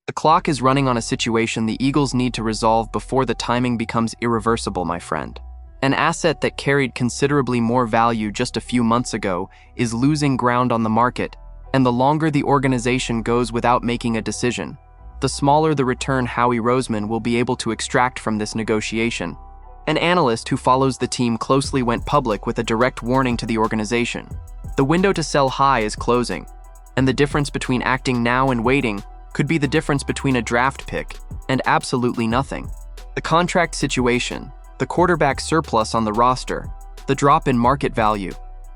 The clock is running on a situation the Eagles need to resolve before the timing becomes irreversible, my friend. An asset that carried considerably more value just a few months ago is losing ground on the market, and the longer the organization goes without making a decision, the smaller the return Howie Roseman will be able to extract from this negotiation. An analyst who follows the team closely went public with a direct warning to the organization. The window to sell high is closing, and the difference between acting now and waiting could be the difference between a draft pick and absolutely nothing. The contract situation, the quarterback surplus on the roster, the drop in market value,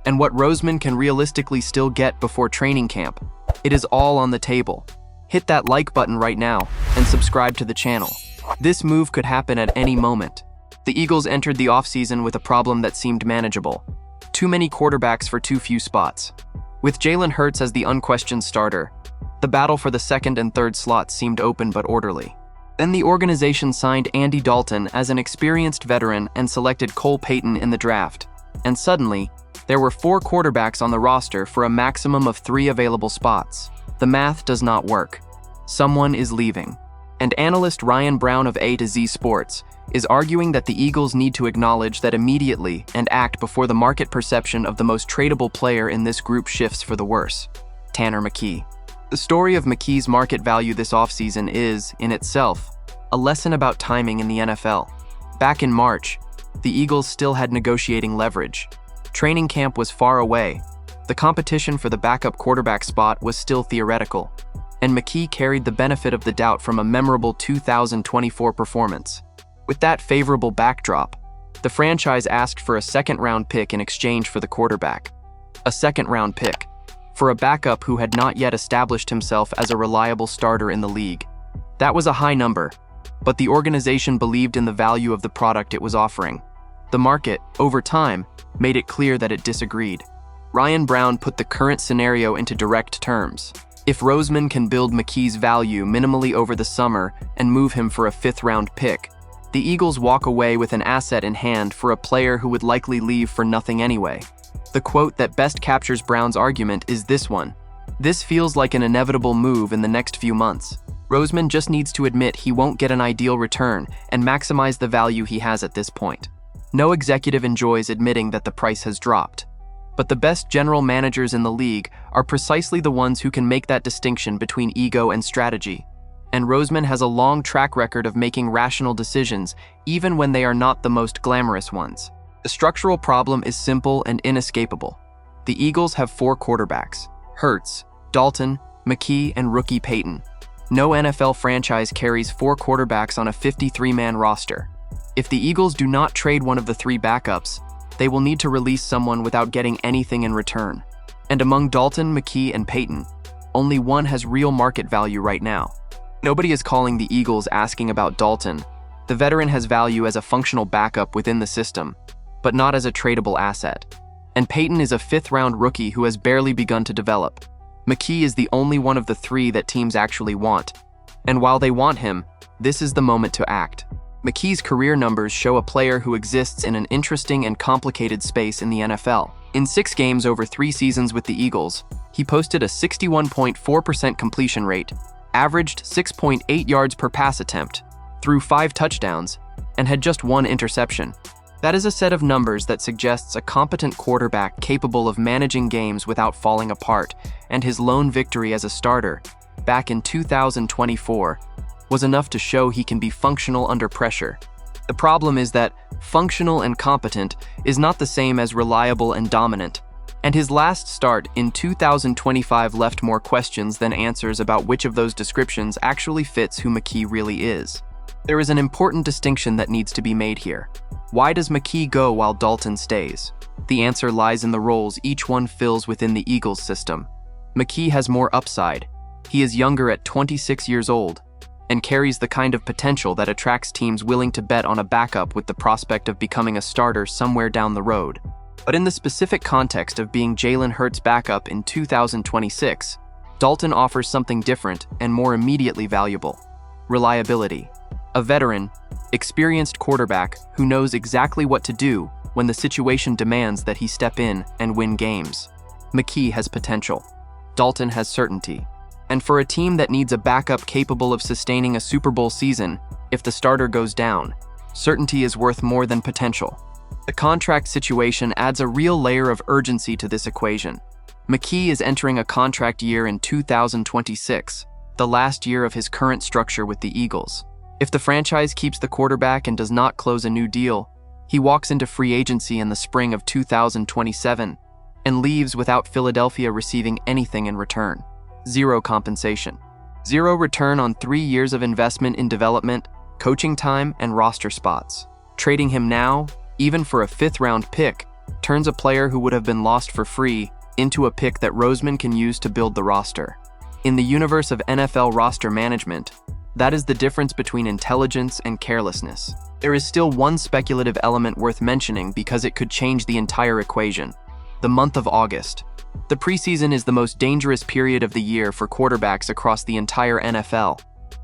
and what Roseman can realistically still get before training camp. It is all on the table. Hit that like button right now and subscribe to the channel. This move could happen at any moment. The Eagles entered the offseason with a problem that seemed manageable. Too many quarterbacks for too few spots. With Jalen Hurts as the unquestioned starter, the battle for the second and third slots seemed open but orderly. Then the organization signed Andy Dalton as an experienced veteran and selected Cole Payton in the draft. And suddenly, there were 4 quarterbacks on the roster for a maximum of 3 available spots. The math does not work. Someone is leaving. And analyst Ryan Brown of A to Z Sports is arguing that the Eagles need to acknowledge that immediately and act before the market perception of the most tradable player in this group shifts for the worse. Tanner McKee. The story of McKee's market value this offseason is, in itself, a lesson about timing in the NFL. Back in March, the Eagles still had negotiating leverage. Training camp was far away. The competition for the backup quarterback spot was still theoretical, and McKee carried the benefit of the doubt from a memorable 2024 performance. With that favorable backdrop, the franchise asked for a second-round pick in exchange for the quarterback. A second-round pick for a backup who had not yet established himself as a reliable starter in the league. That was a high number, but the organization believed in the value of the product it was offering. The market, over time, made it clear that it disagreed. Ryan Brown put the current scenario into direct terms. If Roseman can build McKee's value minimally over the summer and move him for a 5th-round pick, the Eagles walk away with an asset in hand for a player who would likely leave for nothing anyway. The quote that best captures Brown's argument is this one: "This feels like an inevitable move in the next few months. Roseman just needs to admit he won't get an ideal return and maximize the value he has at this point." No executive enjoys admitting that the price has dropped. But the best general managers in the league are precisely the ones who can make that distinction between ego and strategy. And Roseman has a long track record of making rational decisions, even when they are not the most glamorous ones. The structural problem is simple and inescapable. The Eagles have 4 quarterbacks: Hurts, Dalton, McKee, and rookie Payton. No NFL franchise carries 4 quarterbacks on a 53-man roster. If the Eagles do not trade one of the 3 backups, they will need to release someone without getting anything in return. And among Dalton, McKee, and Payton, only one has real market value right now. Nobody is calling the Eagles asking about Dalton. The veteran has value as a functional backup within the system, but not as a tradable asset. And Payton is a 5th-round rookie who has barely begun to develop. McKee is the only one of the 3 that teams actually want. And while they want him, this is the moment to act. McKee's career numbers show a player who exists in an interesting and complicated space in the NFL. In 6 games over 3 seasons with the Eagles, he posted a 61.4% completion rate, averaged 6.8 yards per pass attempt, threw 5 touchdowns, and had just 1 interception. That is a set of numbers that suggests a competent quarterback capable of managing games without falling apart, and his lone victory as a starter, back in 2024, was enough to show he can be functional under pressure. The problem is that functional and competent is not the same as reliable and dominant, and his last start in 2025 left more questions than answers about which of those descriptions actually fits who McKee really is. There is an important distinction that needs to be made here. Why does McKee go while Dalton stays? The answer lies in the roles each one fills within the Eagles system. McKee has more upside. He is younger at 26 years old and carries the kind of potential that attracts teams willing to bet on a backup with the prospect of becoming a starter somewhere down the road. But in the specific context of being Jalen Hurts' backup in 2026, Dalton offers something different and more immediately valuable: reliability. A veteran, experienced quarterback who knows exactly what to do when the situation demands that he step in and win games. McKee has potential. Dalton has certainty. And for a team that needs a backup capable of sustaining a Super Bowl season, if the starter goes down, certainty is worth more than potential. The contract situation adds a real layer of urgency to this equation. McKee is entering a contract year in 2026, the last year of his current structure with the Eagles. If the franchise keeps the quarterback and does not close a new deal, he walks into free agency in the spring of 2027 and leaves without Philadelphia receiving anything in return. Zero compensation. Zero return on 3 years of investment in development, coaching time, and roster spots. Trading him now, even for a 5th-round pick, turns a player who would have been lost for free into a pick that Roseman can use to build the roster. In the universe of NFL roster management, that is the difference between intelligence and carelessness. There is still one speculative element worth mentioning because it could change the entire equation: the month of August. The preseason is the most dangerous period of the year for quarterbacks across the entire NFL.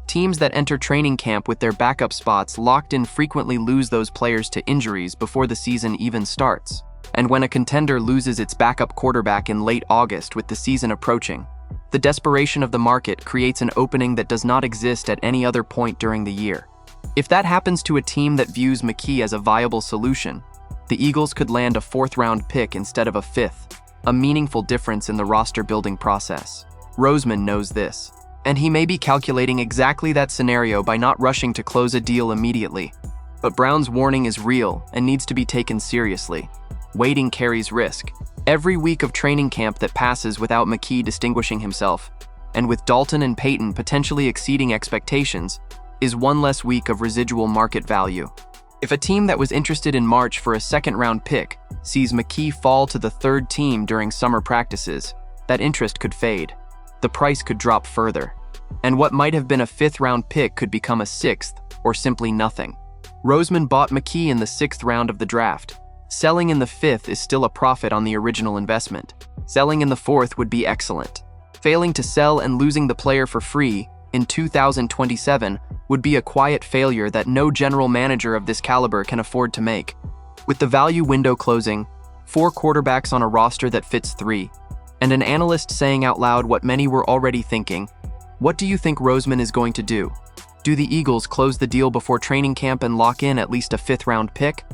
Teams that enter training camp with their backup spots locked in frequently lose those players to injuries before the season even starts. And when a contender loses its backup quarterback in late August with the season approaching, the desperation of the market creates an opening that does not exist at any other point during the year. If that happens to a team that views McKee as a viable solution, the Eagles could land a 4th-round pick instead of a 5th, a meaningful difference in the roster-building process. Roseman knows this, and he may be calculating exactly that scenario by not rushing to close a deal immediately. But Brown's warning is real and needs to be taken seriously. Waiting carries risk. Every week of training camp that passes without McKee distinguishing himself, and with Dalton and Payton potentially exceeding expectations, is one less week of residual market value. If a team that was interested in March for a 2nd-round pick sees McKee fall to the 3rd team during summer practices, that interest could fade. The price could drop further. And what might have been a 5th-round pick could become a 6th, or simply nothing. Roseman bought McKee in the 6th round of the draft. Selling in the 5th is still a profit on the original investment. Selling in the 4th would be excellent. Failing to sell and losing the player for free in 2027 would be a quiet failure that no general manager of this caliber can afford to make. With the value window closing, 4 quarterbacks on a roster that fits 3, and an analyst saying out loud what many were already thinking, what do you think Roseman is going to do? Do the Eagles close the deal before training camp and lock in at least a 5th-round pick?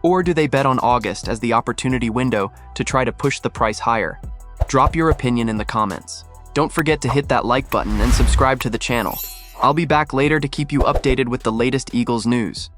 Or do they bet on August as the opportunity window to try to push the price higher? Drop your opinion in the comments. Don't forget to hit that like button and subscribe to the channel. I'll be back later to keep you updated with the latest Eagles news.